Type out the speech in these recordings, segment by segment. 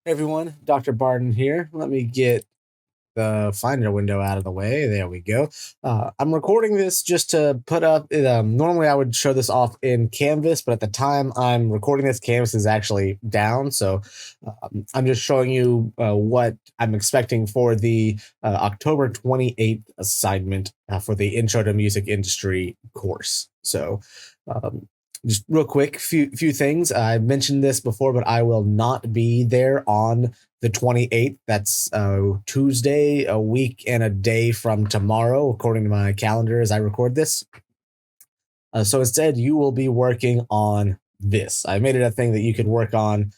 Hey everyone, Dr. Barden here. Let me get the Finder window out of the way. There we go. I'm recording this just to put up. Normally, I would show this off in Canvas, but at the time I'm recording this, Canvas is actually down. So I'm just showing you what I'm expecting for the October 28th assignment for the Intro to Music Industry course. So um, just real quick, few things. I mentioned this before, but I will not be there on the 28th. That's Tuesday, a week and a day from tomorrow, according to my calendar as I record this. So instead, you will be working on this. I made it a thing that you could work on,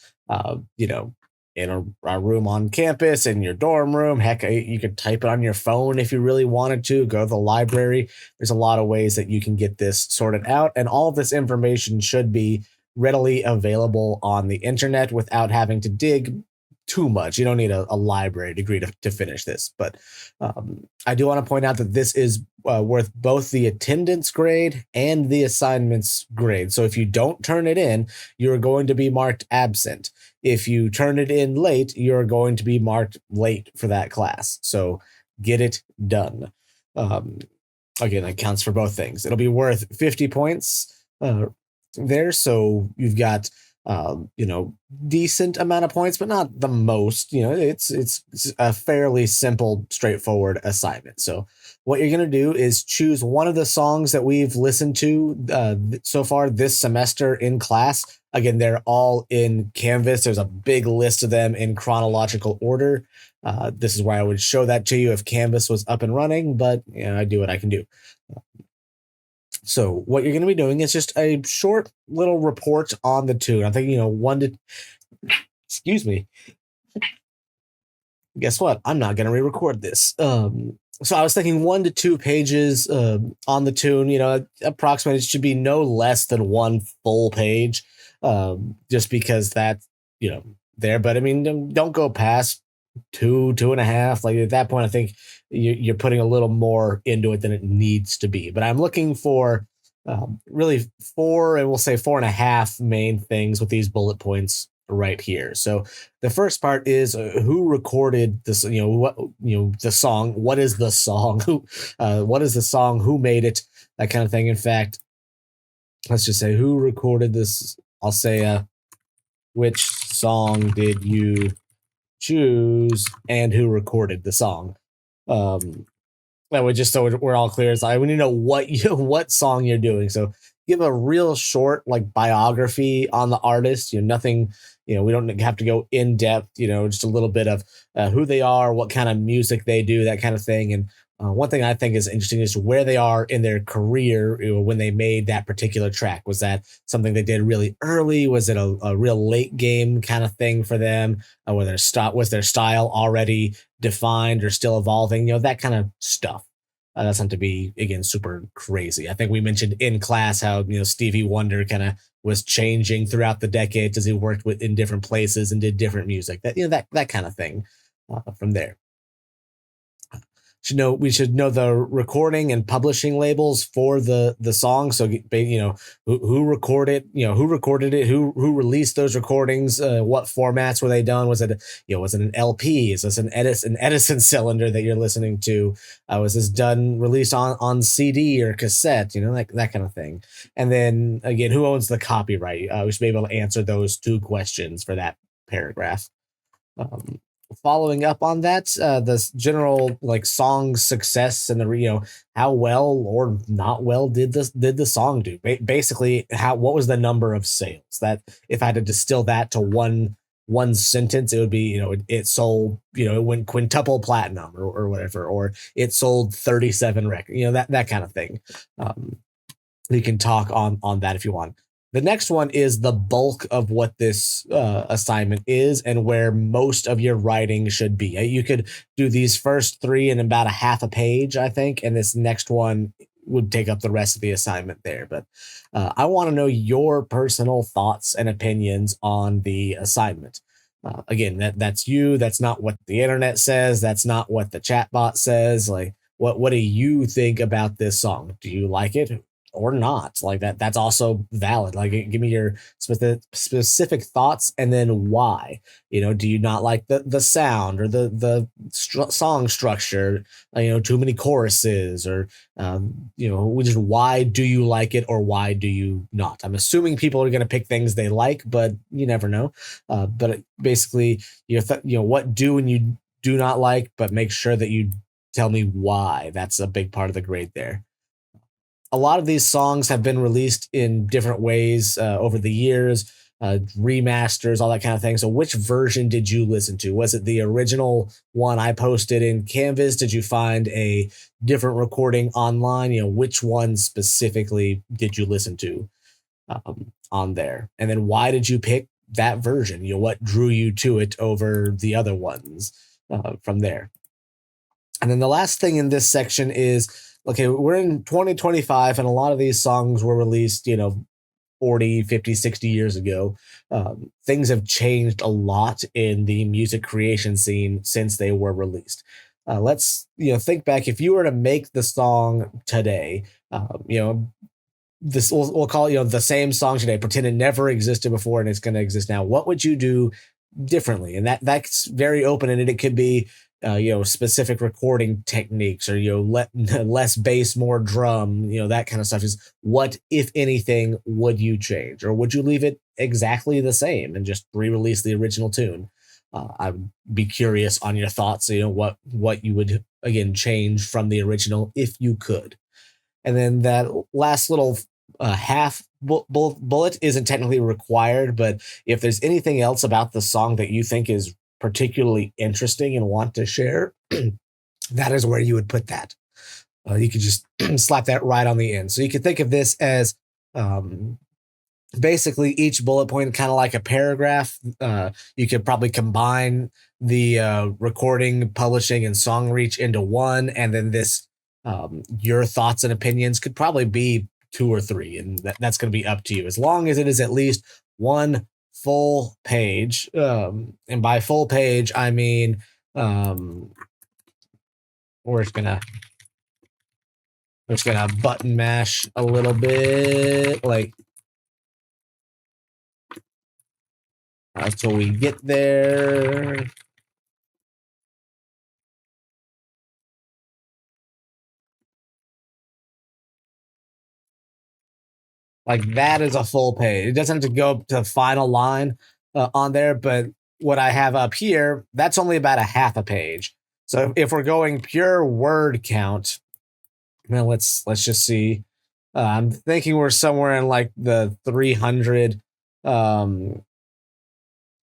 in a room on campus, in your dorm room. Heck, you could type it on your phone if you really wanted to. Go to the library. There's a lot of ways that you can get this sorted out. And all of this information should be readily available on the internet without having to dig too much. You don't need a library degree to finish this. But I do want to point out that this is worth both the attendance grade and the assignments grade. So if you don't turn it in, you're going to be marked absent. If you turn it in late, you're going to be marked late for that class. So get it done. Um, Again, that counts for both things. It'll be worth 50 points there. So you've got decent amount of points, but not the most. It's a fairly simple, straightforward assignment. So what you're going to do is choose one of the songs that we've listened to so far this semester in class. Again, they're all in Canvas. There's a big list of them in chronological order. This is why I would show that to you if Canvas was up and running, but I do what I can do. So what you're going to be doing is just a short little report on the tune. I think, excuse me. Guess what? I'm not going to re-record this. So I was thinking 1 to 2 pages on the tune, approximately it should be no less than 1 full page, just because that's, there. But I mean, don't go past 2.5. Like at that point, I think you're putting a little more into it than it needs to be. But I'm looking for really 4, and we'll say 4.5 main things with these bullet points right here. So the first part is who recorded this, the song. What is the song? What is the song? Who made it? That kind of thing. In fact, let's just say who recorded this. I'll say which song did you choose and who recorded the song. That would just so we're all clear. It's like we need to know what song you're doing. So give a real short biography on the artist. Nothing. We don't have to go in depth. Just a little bit of who they are, what kind of music they do, that kind of thing. And one thing I think is interesting is where they are in their career when they made that particular track. Was that something they did really early? Was it a real late game kind of thing for them? Was their style already defined or still evolving? That kind of stuff. That's not to be, again, super crazy. I think we mentioned in class how Stevie Wonder kind of was changing throughout the decades as he worked in different places and did different music. That kind of thing from there. We should know the recording and publishing labels for the song. So who recorded it, who released those recordings, what formats were they done? Was it an LP? Is this an Edison cylinder that you're listening to? Was this released on CD or cassette? That kind of thing. And then again, who owns the copyright? We should be able to answer those 2 questions for that paragraph. Following up on that, the general song success and the how well or not well did the song do? Basically, what was the number of sales? That if I had to distill that to one sentence, it would be it sold it went quintuple platinum or whatever, or it sold 37 records, that kind of thing. You can talk on that if you want. The next one is the bulk of what this assignment is and where most of your writing should be. You could do these first 3 in about a half a page, I think, and this next one would take up the rest of the assignment there. But I want to know your personal thoughts and opinions on the assignment. Again, that's you. That's not what the internet says. That's not what the chatbot says. What do you think about this song? Do you like it? or not. Like that's also valid. Like give me your specific thoughts and then why. Do you not like the sound or the song structure? Too many choruses, or just why do you like it or why do you not? I'm assuming people are going to pick things they like, but you never know. But basically, what do and you do not like, but make sure that you tell me why. That's a big part of the grade there. A lot of these songs have been released in different ways over the years, remasters, all that kind of thing. So, which version did you listen to? Was it the original one I posted in Canvas? Did you find a different recording online? Which one specifically did you listen to on there? And then why did you pick that version? What drew you to it over the other ones from there? And then the last thing in this section is, okay, we're in 2025 and a lot of these songs were released, 40, 50, 60 years ago. Things have changed a lot in the music creation scene since they were released. Let's, think back. If you were to make the song today, this we'll call it, the same song today, pretend it never existed before and it's going to exist now. What would you do differently? And that's very open ended. It could be specific recording techniques, or less bass, more drum, that kind of stuff. Is what, if anything, would you change, or would you leave it exactly the same and just re-release the original tune? I would be curious on your thoughts. What you would again change from the original if you could. And then that last little half bullet isn't technically required, but if there's anything else about the song that you think is particularly interesting and want to share, that is where you would put that. You could just slap that right on the end. So you could think of this as basically each bullet point kind of like a paragraph. You could probably combine the recording, publishing, and song reach into one, and then this your thoughts and opinions could probably be 2 or 3, and that's going to be up to you, as long as it is at least one full page. And by full page, I mean we're just gonna button mash a little bit, like until we get there. Like that is a full page. It doesn't have to go to the final line on there, but what I have up here, that's only about a half a page. So if we're going pure word count, now let's just see. I'm thinking we're somewhere in like the 300 ballpark.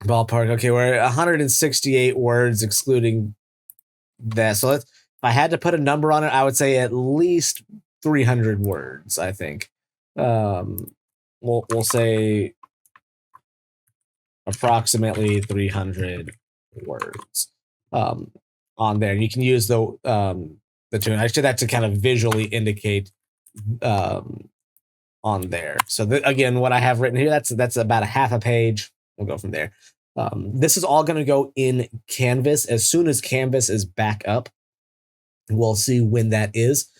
Okay, we're at 168 words excluding that. So if I had to put a number on it, I would say at least 300 words, I think. We'll say approximately 300 words on there. You can use the tune. I did that to kind of visually indicate on there. So again, what I have written here, that's about a half a page. We'll go from there. This is all going to go in Canvas. As soon as Canvas is back up, we'll see when that is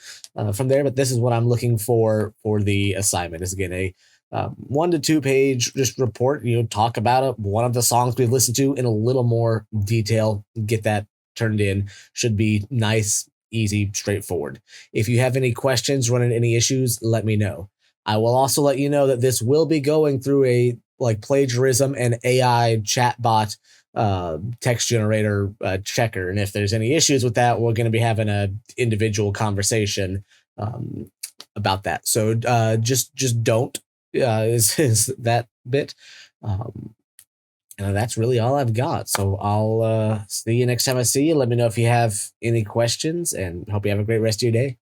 from there. But this is what I'm looking for the assignment. Is again a 1 to 2 page just report. Talk about one of the songs we've listened to in a little more detail. Get that turned in. Should be nice, easy, straightforward. If you have any questions, running any issues, let me know. I will also let you know that this will be going through a plagiarism and AI chatbot text generator checker, and if there's any issues with that, we're going to be having a individual conversation about that. So just don't is that bit. And that's really all I've got. So I'll see you next time I see you. Let me know if you have any questions, and hope you have a great rest of your day.